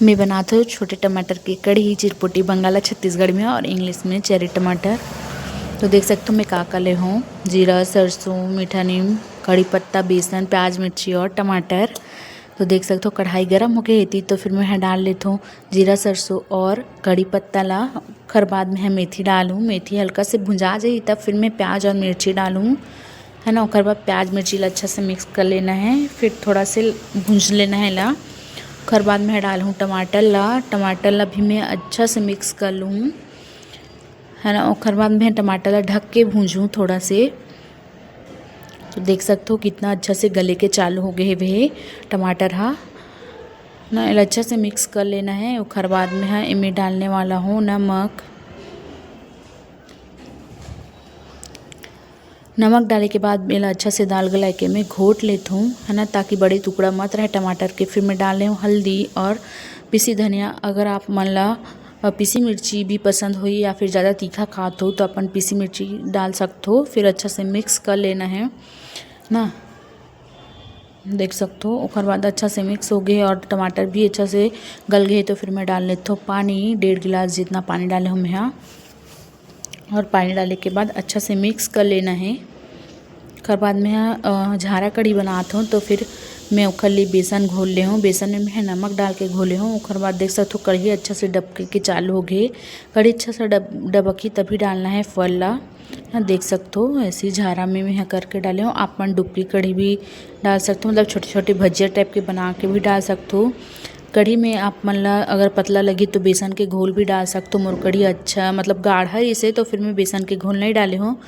मैं बनाती हूँ छोटे टमाटर की कढ़ी, चिरपोटी बंगाला छत्तीसगढ़ में और इंग्लिश में चेरी टमाटर। तो देख सकते हो मैं का ले हूँ, जीरा, सरसों, मीठा नीम, कड़ी पत्ता, बेसन, प्याज, मिर्ची और टमाटर। तो देख सकते हो कढ़ाई गर्म हो गई थी तो फिर मैं डाल लेता हूँ जीरा, सरसों और कड़ी पत्ता ला। फिर बाद में मेथी डालूँ, मेथी हल्का से भुंजा जाए तब फिर मैं प्याज और मिर्ची डालूँ, है ना। उसके बाद प्याज मिर्ची ला अच्छा से मिक्स कर लेना है, फिर थोड़ा से भूंज लेना है ला। उसके बाद मैं डालूँ टमाटर ला भी मैं अच्छा से मिक्स कर लूँ, है ना। उसके बाद मैं टमाटर ला ढक के भूंजूँ थोड़ा से। तो देख सकते हो कितना अच्छा से गले के चालू हो गए वे टमाटर ना। अच्छा से मिक्स कर लेना है। उसके बाद में इनमें डालने वाला हूँ नमक डालने के बाद मैं अच्छा से दाल गला के मैं घोट लेता हूँ, है ना, ताकि बड़े टुकड़ा मत रहे टमाटर के। फिर मैं डाल रही हूँ हल्दी और पिसी धनिया। अगर आप मन ला पिसी मिर्ची भी पसंद हुई या फिर ज़्यादा तीखा खाते हो तो अपन पिसी मिर्ची डाल सकते हो। फिर अच्छा से मिक्स कर लेना है ना, देख सकते हो। उसके बाद अच्छा से मिक्स हो गए और टमाटर भी अच्छा से गल गए तो फिर मैं डाल लेता हूँ पानी, 1.5 गिलास जितना पानी डाले हूँ मैं यहाँ। और पानी डालने के बाद अच्छा से मिक्स कर लेना है। उसके बाद मैं झारा कढ़ी बनाता हूँ तो फिर मैं उखल लिए बेसन घोल ले हूँ, बेसन में मैं नमक डाल के घोले हूँ। उसके बाद देख सकते हो कढ़ी अच्छा से डबके के चालू हो गई। कढ़ी अच्छा से डबकी तभी डालना है फल ला, देख सकते हो। ऐसी झारा में मैं करके डाले हूँ। आप मन डुबकी कढ़ी भी डाल सकते हो, मतलब छोटे छोटे भजिया टाइप के बना के भी डाल सकते हो। कढ़ी में आप मन ला अगर पतला लगी तो बेसन के घोल भी डाल सकते हो। मोर कढ़ी अच्छा मतलब गाढ़ा इसे तो फिर मैं बेसन के घोल नहीं डाले हूँ।